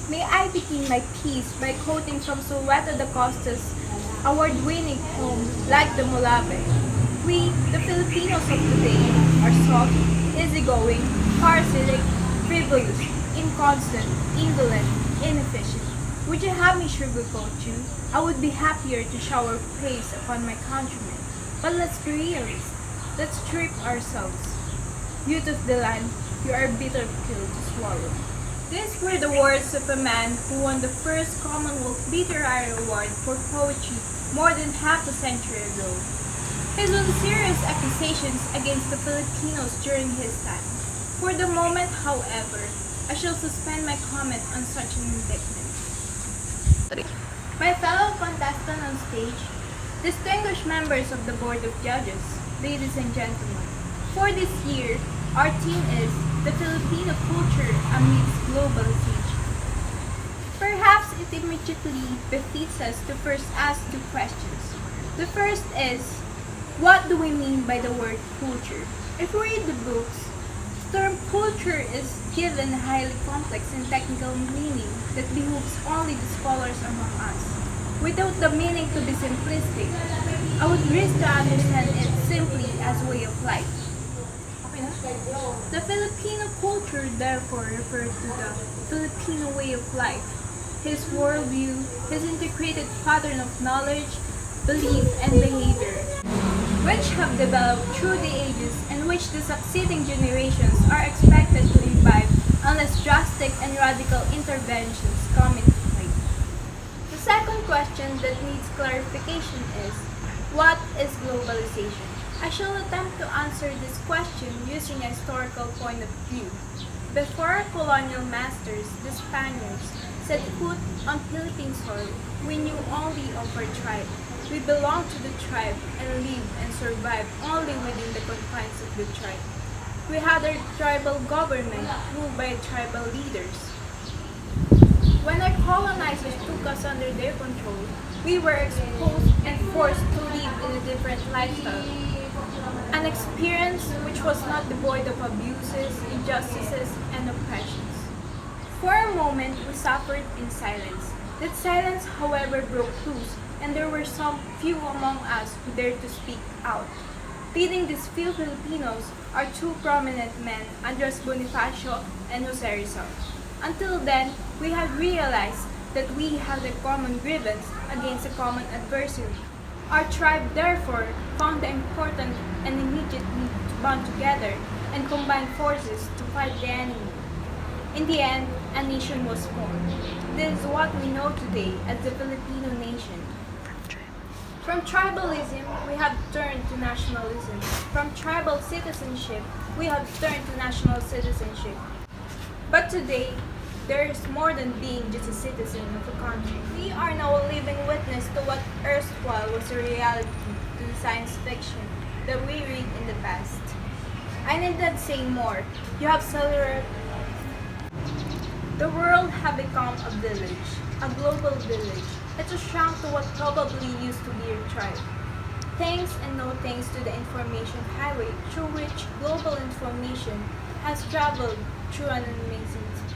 May I begin my piece by quoting from Soweto da Costa's award-winning poem, Like the Molave. We, the Filipinos of today, are soft, easygoing, parasitic, frivolous, inconstant, indolent, inefficient. Would you have me sugarcoat you? I would be happier to shower praise upon my countrymen. But let's be realistic. Let's strip ourselves. Youth of the land, you are a bitter pill to swallow. These were the words of a man who won the first Commonwealth Literary Award for poetry more than half a century ago. His own serious accusations against the Filipinos during his time. For the moment, however, I shall suspend my comment on such an indictment. My fellow contestant on stage, distinguished members of the Board of Judges, ladies and gentlemen, for this year, our theme is the Filipino culture amidst globalization. Perhaps it immediately befits us to first ask two questions. The first is, what do we mean by the word culture? If we read the books, the term culture is given a highly complex and technical meaning that behooves only the scholars among us. Without the meaning to be simplistic, I would risk to understand it simply as way of life. The Filipino culture therefore refers to the Filipino way of life, his worldview, his integrated pattern of knowledge, belief, and behavior, which have developed through the ages and which the succeeding generations are expected to imbibe unless drastic and radical interventions come into play. The second question that needs clarification is, what is globalization? I shall attempt to answer this question using a historical point of view. Before our colonial masters, the Spaniards, set foot on Philippine soil, we knew only of our tribe. We belonged to the tribe and lived and survived only within the confines of the tribe. We had our tribal government ruled by tribal leaders. When our colonizers took us under their control, we were exposed and forced to live in a different lifestyle. An experience which was not devoid of abuses, injustices, and oppressions. For a moment, we suffered in silence. That silence, however, broke loose, and there were some few among us who dared to speak out. Leading these few Filipinos are two prominent men, Andres Bonifacio and Jose Rizal. Until then, we had realized that we had a common grievance against a common adversary. Our tribe, therefore, found the important and immediate need to band together and combine forces to fight the enemy. In the end, a nation was formed. This is what we know today as the Filipino nation. From tribalism, we have turned to nationalism. From tribal citizenship, we have turned to national citizenship. But today, there is more than being just a citizen of a country. We are now a living witness to what erstwhile was a reality to the science fiction that we read in the past. I need not say more. You have cellular. The world have become a village, a global village. It has shrunk to what probably used to be your tribe. Thanks and no thanks to the information highway through which global information has traveled through an amazing time.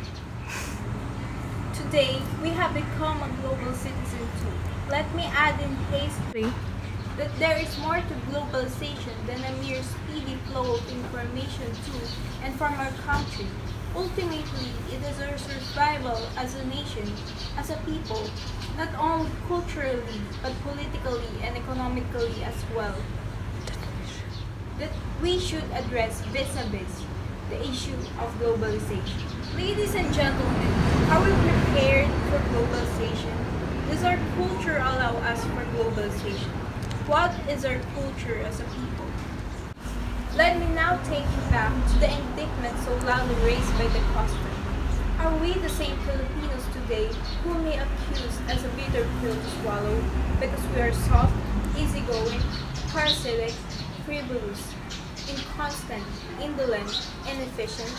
Today, we have become a global citizen too. Let me add in hastily that there is more to globalization than a mere speedy flow of information to and from our country. Ultimately, it is our survival as a nation, as a people, not only culturally, but politically and economically as well, that we should address vis-a-vis the issue of globalization. Ladies and gentlemen, are we prepared for globalization? Does our culture allow us for globalization? What is our culture as a people? Let me now take you back to the indictment so loudly raised by the customer. Are we the same Filipinos today who may accuse as a bitter pill to swallow because we are soft, easygoing, parasitic, frivolous, inconstant, indolent, inefficient?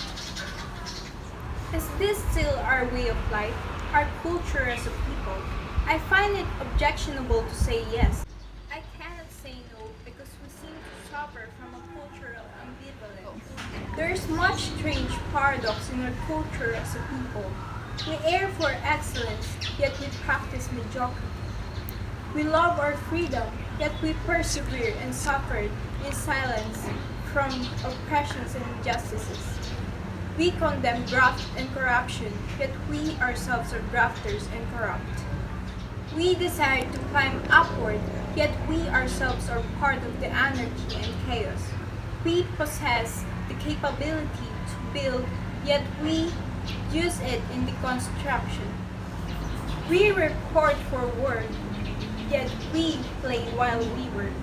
Is this still our way of life, our culture as a people? I find it objectionable to say yes. I cannot say no because we seem to suffer from a cultural ambivalence. There is much strange paradox in our culture as a people. We aim for excellence, yet we practice mediocrity. We love our freedom, yet we persevere and suffer in silence from oppressions and injustices. We condemn graft and corruption, yet we ourselves are grafters and corrupt. We desire to climb upward, yet we ourselves are part of the anarchy and chaos. We possess the capability to build, yet we use it in deconstruction. We report for work, yet we play while we work.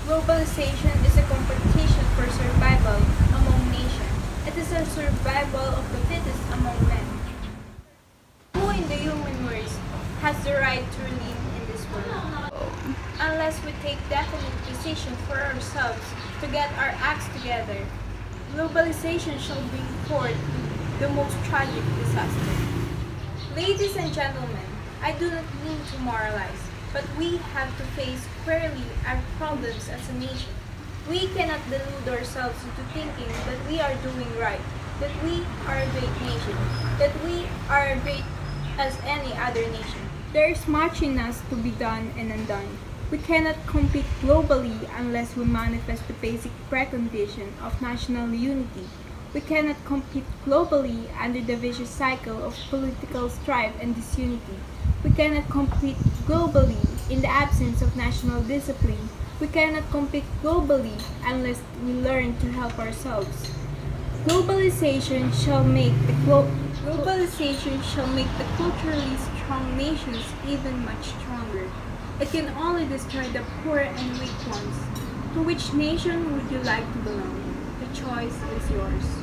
Globalization is a competition for survival among nations. It is a survival of the fittest among men. Who in the human race has the right to live in this world? Unless we take definite decisions for ourselves to get our acts together, globalization shall bring forth the most tragic disaster. Ladies and gentlemen, I do not mean to moralize, but we have to face squarely our problems as a nation. We cannot delude ourselves into thinking that we are doing right, that we are a great nation, that we are great as any other nation. There is much in us to be done and undone. We cannot compete globally unless we manifest the basic precondition of national unity. We cannot compete globally under the vicious cycle of political strife and disunity. We cannot compete globally in the absence of national discipline. We cannot compete globally unless we learn to help ourselves. Globalization shall make the culturally strong nations even much stronger. It can only destroy the poor and weak ones. To which nation would you like to belong? The choice is yours.